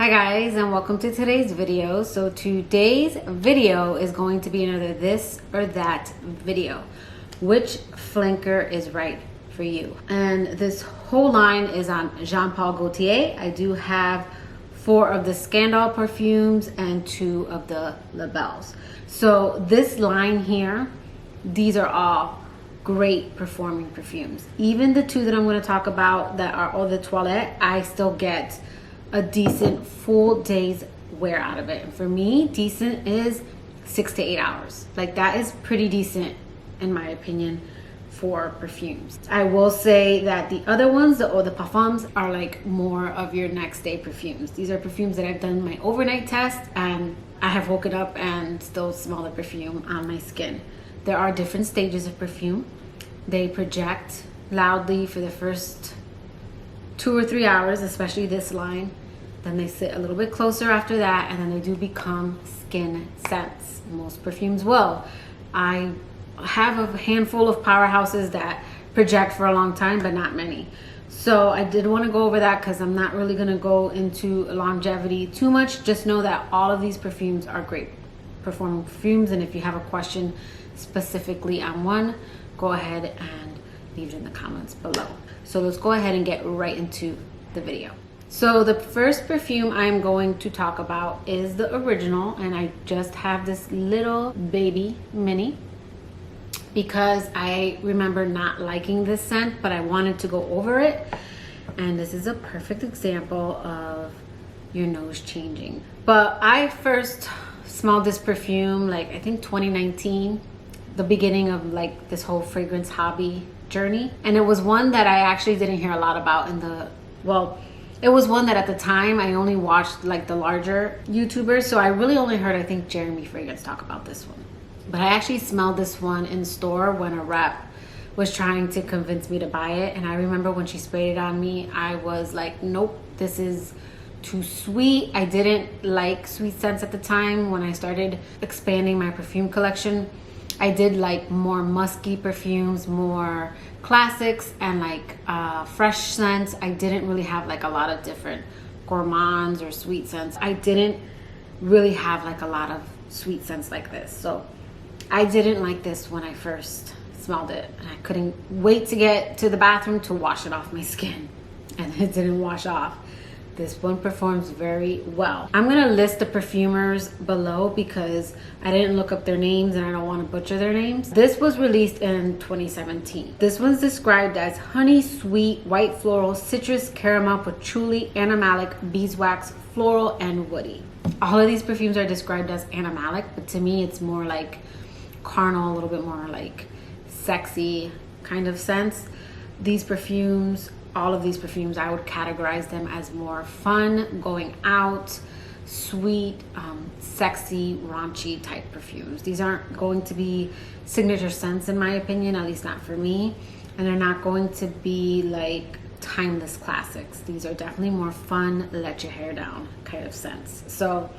Hi guys, and welcome to today's video. So today's video is going to be another this or that video. Which flanker is right for you? And this whole line is on Jean Paul Gaultier. I do have 4 of the Scandal perfumes and 2 of the Labels. So this line here, these are all great performing perfumes. Even the 2 that I'm going to talk about that are Eau de Toilette, I still get a decent full day's wear out of it. And for me, decent is 6 to 8 hours. Like, that is pretty decent in my opinion for perfumes. I will say that the other ones, the Eau de Parfums, are like more of your next day perfumes. These are perfumes that I've done my overnight test and I have woken up and still smell the perfume on my skin. There are different stages of perfume. They project loudly for the first 2 or 3 hours, especially this line. Then they sit a little bit closer after that, and then they do become skin scents. Most perfumes will. I have a handful of powerhouses that project for a long time, but not many. So I did want to go over that because I'm not really going to go into longevity too much. Just know that all of these perfumes are great performing perfumes, and if you have a question specifically on one, go ahead and leave it in the comments below. So let's go ahead and get right into the video. So the first perfume I'm going to talk about is the original, and I just have this little baby mini because I remember not liking this scent, but I wanted to go over it. And this is a perfect example of your nose changing. But I first smelled this perfume like I think 2019, the beginning of like this whole fragrance hobby journey. And it was one that I actually didn't hear a lot about in the, well, it was one that at the time I only watched like the larger YouTubers. So I really only heard, I think, Jeremy Fragrance talk about this one. But I actually smelled this one in store when a rep was trying to convince me to buy it. And I remember when she sprayed it on me, I was like, nope, this is too sweet. I didn't like sweet scents at the time. When I started expanding my perfume collection, I did like more musky perfumes, more classics, and like fresh scents. I didn't really have like a lot of different gourmands or sweet scents. I didn't really have like a lot of sweet scents like this. So I didn't like this when I first smelled it, and I couldn't wait to get to the bathroom to wash it off my skin, and it didn't wash off. This one performs very well. I'm gonna list the perfumers below because I didn't look up their names and I don't want to butcher their names. This was released in 2017. This one's described as honey, sweet, white floral, citrus, caramel, patchouli, animalic, beeswax, floral, and woody. All of these perfumes are described as animalic, but to me it's more like carnal, a little bit more like sexy kind of scents. These perfumes, all of these perfumes, I would categorize them as more fun, going out, sweet, sexy, raunchy type perfumes. These aren't going to be signature scents in my opinion, at least not for me. And they're not going to be like timeless classics. These are definitely more fun, let your hair down kind of scents. So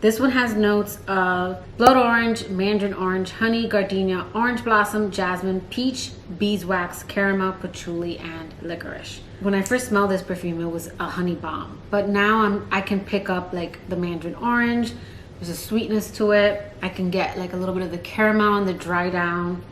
this one has notes of blood orange, mandarin orange, honey, gardenia, orange blossom, jasmine, peach, beeswax, caramel, patchouli, and licorice. When I first smelled this perfume, it was a honey bomb. But now I can pick up like the mandarin orange. There's a sweetness to it. I can get like a little bit of the caramel and the dry down.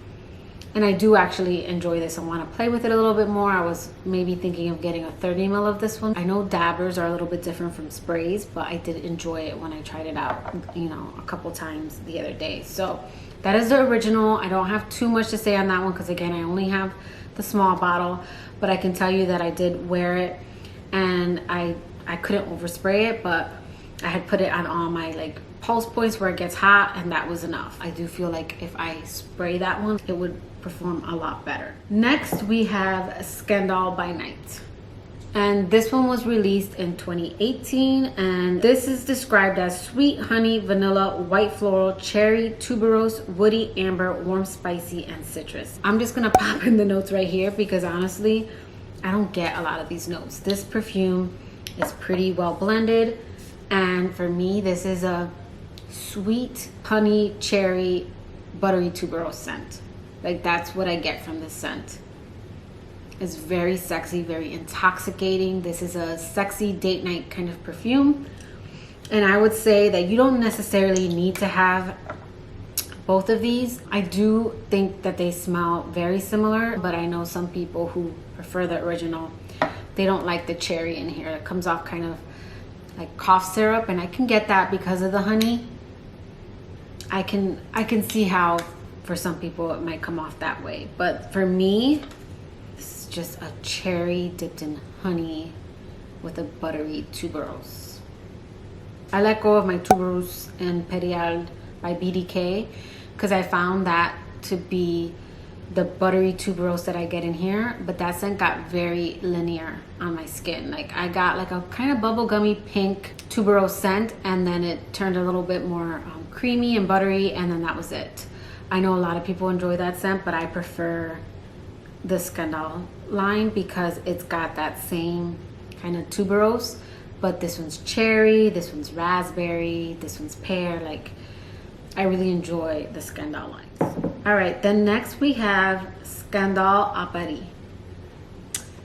And I do actually enjoy this and want to play with it a little bit more. I was maybe thinking of getting a 30 ml of this one. I know dabbers are a little bit different from sprays, but I did enjoy it when I tried it out, you know, a couple times the other day. So that is the original. I don't have too much to say on that one because again, I only have the small bottle, but I can tell you that I did wear it and I couldn't overspray it, but I had put it on all my like pulse points where it gets hot, and that was enough. I do feel like if I spray that one, it would perform a lot better. Next, we have Scandal by Night. And this one was released in 2018, and this is described as sweet honey, vanilla, white floral, cherry, tuberose, woody, amber, warm, spicy, and citrus. I'm just gonna pop in the notes right here because honestly, I don't get a lot of these notes. This perfume is pretty well blended, and for me, this is a sweet honey, cherry, buttery tuberose scent. Like, that's what I get from this scent. It's very sexy, very intoxicating. This is a sexy date night kind of perfume. And I would say that you don't necessarily need to have both of these. I do think that they smell very similar, but I know some people who prefer the original. They don't like the cherry in here. It comes off kind of like cough syrup, and I can get that because of the honey. I can see how for some people it might come off that way, but for me, this is just a cherry dipped in honey with a buttery tuberose. I let go of my tuberose and Perial by BDK because I found that to be the buttery tuberose that I get in here, but that scent got very linear on my skin. Like I got like a kind of bubblegummy pink tuberose scent, and then it turned a little bit more creamy and buttery, and then that was it. I know a lot of people enjoy that scent, but I prefer the Scandal line because it's got that same kind of tuberose, but this one's cherry, this one's raspberry, this one's pear. Like I really enjoy the Scandal lines. All right, then next we have Scandal Appari.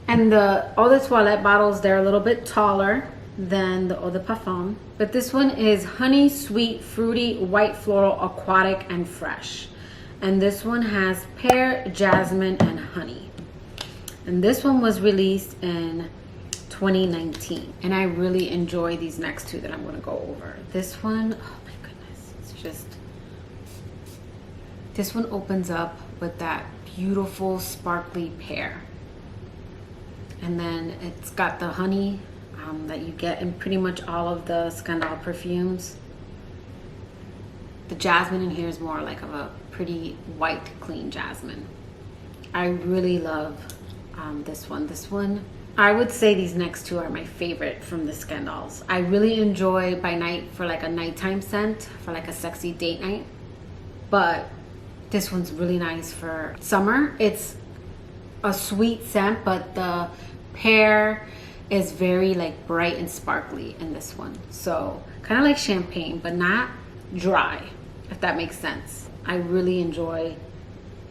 And the Eau de Toilette bottles, they're a little bit taller than the Eau de Parfum, but this one is honey, sweet, fruity, white floral, aquatic, and fresh. And this one has pear, jasmine, and honey. And this one was released in 2019. And I really enjoy these next two that I'm gonna go over. This one, oh my goodness, it's just, this one opens up with that beautiful sparkly pear. And then it's got the honey that you get in pretty much all of the Scandal perfumes. The jasmine in here is more like of a pretty white, clean jasmine. I really love this one. This one, I would say these next two are my favorite from the Scandals. I really enjoy by night for like a nighttime scent, for like a sexy date night. But this one's really nice for summer. It's a sweet scent, but the pear is very like bright and sparkly in this one. So kind of like champagne, but not dry, if that makes sense. I really enjoy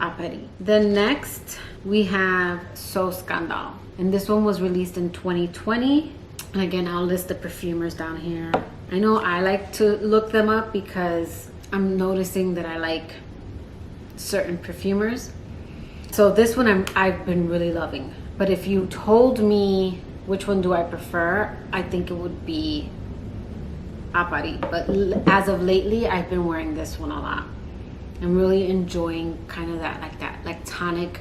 Appari. Then next we have So Scandal, and this one was released in 2020. And again, I'll list the perfumers down here. I know I like to look them up because I'm noticing that I like certain perfumers. So this one I've been really loving. But if you told me which one do I prefer, I think it would be Appari. But as of lately, I've been wearing this one a lot. I'm really enjoying kind of that tonic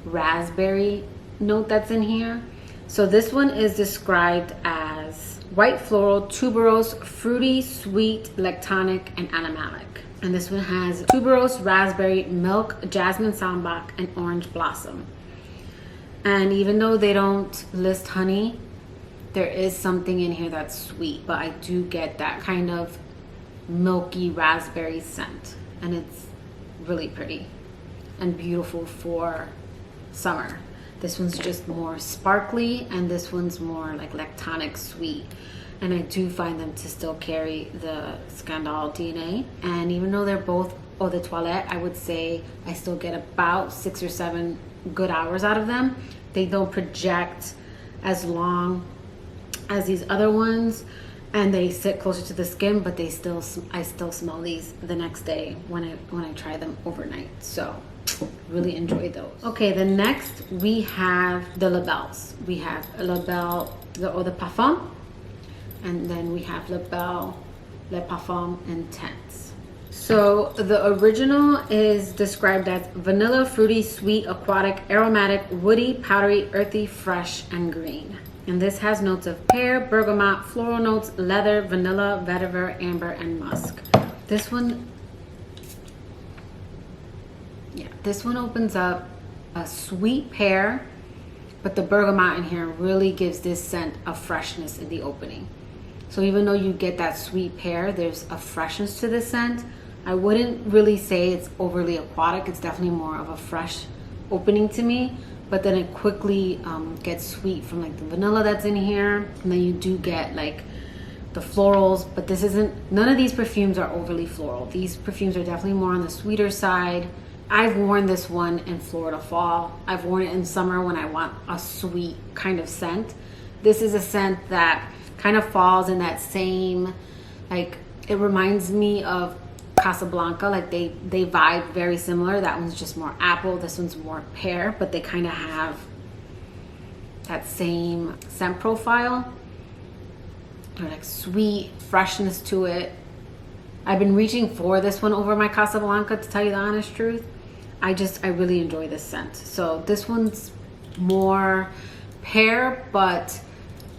raspberry note that's in here. So this one is described as white floral, tuberose, fruity, sweet, lactonic, and animalic. And this one has tuberose, raspberry, milk, jasmine sambac, and orange blossom. And even though they don't list honey, there is something in here that's sweet, but I do get that kind of milky raspberry scent. And it's really pretty and beautiful for summer. This one's just more sparkly, and this one's more like lactonic sweet. And I do find them to still carry the Scandal DNA. And even though they're both Eau de Toilette, I would say I still get about 6 or 7 good hours out of them. They don't project as long as these other ones, and they sit closer to the skin, but I still smell these the next day when I try them overnight. So really enjoy those. Okay, then next we have the Labels. We have Label, the Eau de Parfum, and then we have Label, Le Parfum Intense. So the original is described as vanilla, fruity, sweet, aquatic, aromatic, woody, powdery, earthy, fresh, and green. And this has notes of pear, bergamot, floral notes, leather, vanilla, vetiver, amber, and musk. This one, yeah, this one opens up a sweet pear, but the bergamot in here really gives this scent a freshness in the opening. So even though you get that sweet pear, there's a freshness to this scent. I wouldn't really say it's overly aquatic. It's definitely more of a fresh opening to me, but then it quickly gets sweet from like the vanilla that's in here. And then you do get like the florals, but this isn't, none of these perfumes are overly floral. These perfumes are definitely more on the sweeter side. I've worn this one in Florida fall. I've worn it in summer when I want a sweet kind of scent. This is a scent that kind of falls in that same Like, it reminds me of Casablanca. Like they vibe very similar. That one's just more apple, this one's more pear, but they kind of have that same scent profile. They're like sweet freshness to it. I've been reaching for this one over my Casablanca, to tell you the honest truth. I really enjoy this scent. So this one's more pear, but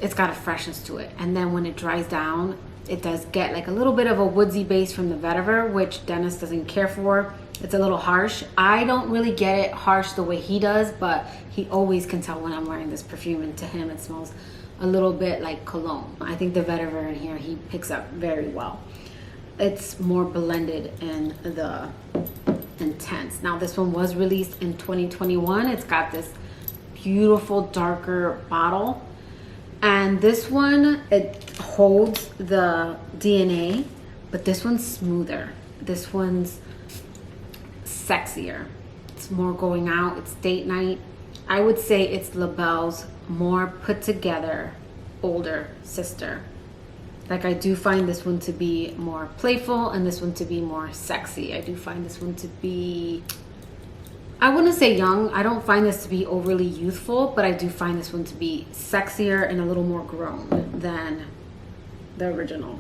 it's got a freshness to it. And then when it dries down, it does get like a little bit of a woodsy base from the vetiver, which Dennis doesn't care for. It's a little harsh. I don't really get it harsh the way he does, but he always can tell when I'm wearing this perfume, and to him it smells a little bit like cologne. I think the vetiver in here he picks up very well. It's more blended in the intense. Now this one was released in 2021. It's got this beautiful darker bottle, and this one, it holds the DNA, but this one's smoother. This one's sexier. It's more going out. It's date night. I would say it's LaBelle's more put together older sister. Like, I do find this one to be more playful and this one to be more sexy. I do find this one to be, I wouldn't say young. I don't find this to be overly youthful, but I do find this one to be sexier and a little more grown than the original.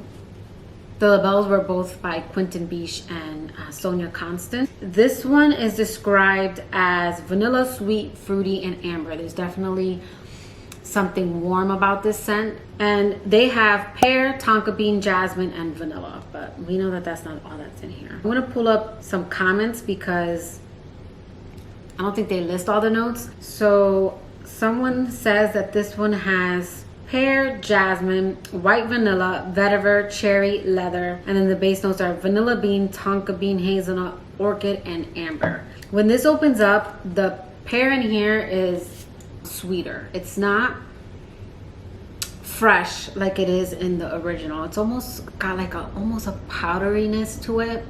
The labels were both by Quentin Biche and Sonia Constant. This one is described as vanilla, sweet, fruity, and amber. There's definitely something warm about this scent. And they have pear, tonka bean, jasmine, and vanilla. But we know that that's not all that's in here. I'm gonna pull up some comments because I don't think they list all the notes. So someone says that this one has pear, jasmine, white vanilla, vetiver, cherry, leather, and then the base notes are vanilla bean, tonka bean, hazelnut, orchid, and amber. When this opens up, the pear in here is sweeter. It's not fresh like it is in the original. It's almost got like almost a powderiness to it.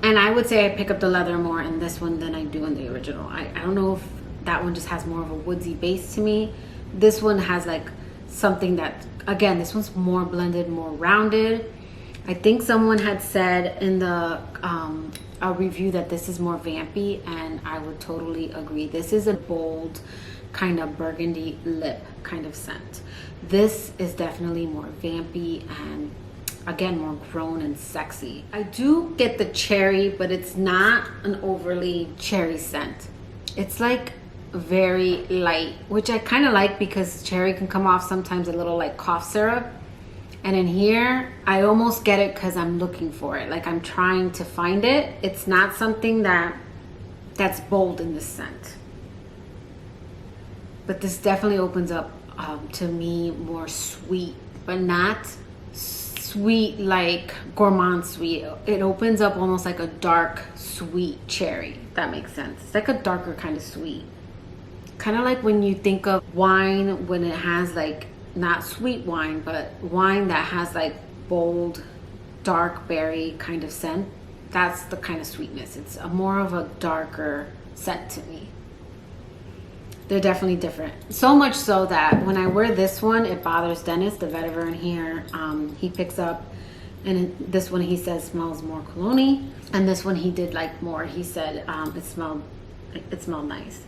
And I would say I pick up the leather more in this one than I do in the original. I don't know if that one just has more of a woodsy base to me. This one has like something that, again, this one's more blended, more rounded. I think someone had said in the a review that this is more vampy, and I would totally agree. This is a bold kind of burgundy lip kind of scent. This is definitely more vampy and, again, more grown and sexy. I do get the cherry, but it's not an overly cherry scent. It's like very light, which I kind of like because cherry can come off sometimes a little like cough syrup. And in here, I almost get it because I'm looking for it. Like, I'm trying to find it. It's not something that's bold in this scent. But this definitely opens up to me more sweet, but not sweet like gourmand sweet. It opens up almost like a dark sweet cherry, if that makes sense. It's like a darker kind of sweet. Kind of like when you think of wine, when it has like, not sweet wine, but wine that has like bold, dark berry kind of scent. That's the kind of sweetness. It's more of a darker scent to me. They're definitely different. So much so that when I wear this one, it bothers Dennis, the vetiver in here. He picks up, and this one he says smells more cologne-y, and this one he did like more. He said it smelled nice.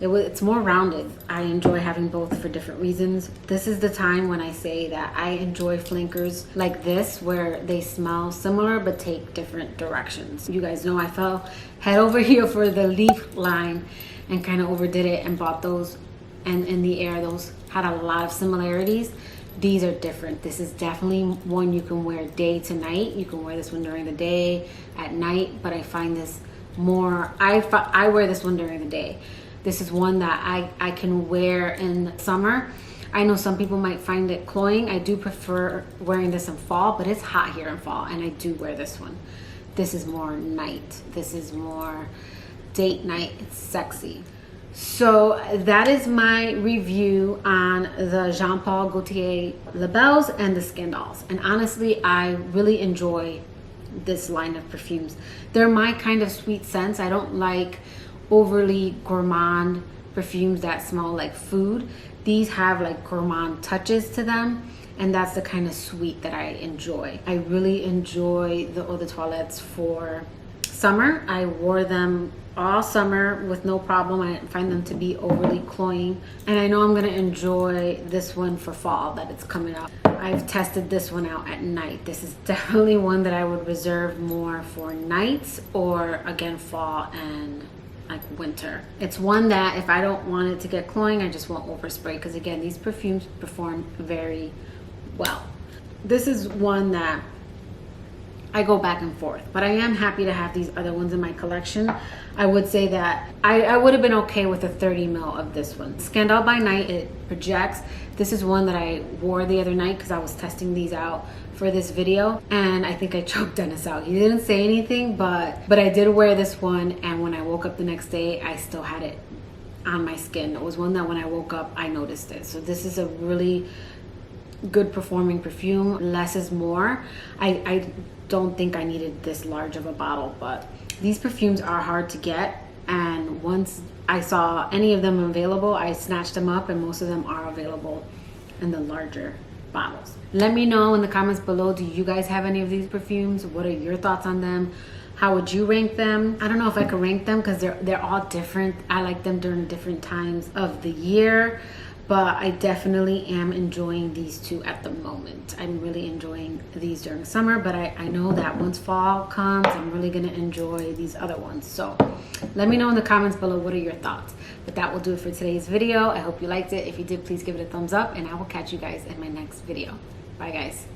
It's more rounded. I enjoy having both for different reasons. This is the time when I say that I enjoy flankers like this, where they smell similar but take different directions. You guys know I fell head over here for the leaf line and kind of overdid it and bought those, and in the air those had a lot of similarities. These are different. This is definitely one you can wear day to night. You can wear this one during the day, at night, but I find this more, I wear this one during the day. This is one that I can wear in summer. I know some people might find it cloying. I do prefer wearing this in fall, but it's hot here in fall, and I do wear this one. This is more night. This is more date night. It's sexy. So that is my review on the Jean Paul Gaultier Labels and the Scandals. And honestly, I really enjoy this line of perfumes. They're my kind of sweet scents. I don't like overly gourmand perfumes that smell like food. These have like gourmand touches to them, and that's the kind of sweet that I enjoy. I really enjoy the eau de toilettes for summer. I wore them all summer with no problem. I didn't find them to be overly cloying, and I know I'm gonna enjoy this one for fall that it's coming up. I've tested this one out at night. This is definitely one that I would reserve more for nights, or again fall and like winter. It's one that if I don't want it to get cloying, I just won't overspray, because again, these perfumes perform very well. This is one that I go back and forth, but I am happy to have these other ones in my collection. I would say that I would have been okay with a 30 ml of this one. Scandal by Night, it projects. This is one that I wore the other night because I was testing these out for this video, and I think I choked Dennis out. He didn't say anything, but I did wear this one, and when I woke up the next day, I still had it on my skin. It was one that when I woke up, I noticed it. So this is a really good performing perfume. Less is more. I don't think I needed this large of a bottle, but these perfumes are hard to get, and once I saw any of them available, I snatched them up, and most of them are available in the larger bottles. Let me know in the comments below, do you guys have any of these perfumes? What are your thoughts on them? How would you rank them? I don't know if I could rank them because they're all different. I like them during different times of the year, but I definitely am enjoying these two at the moment. I'm really enjoying these during summer, but I know that once fall comes, I'm really gonna enjoy these other ones. So let me know in the comments below, what are your thoughts? But that will do it for today's video. I hope you liked it. If you did, please give it a thumbs up, and I will catch you guys in my next video. Bye guys.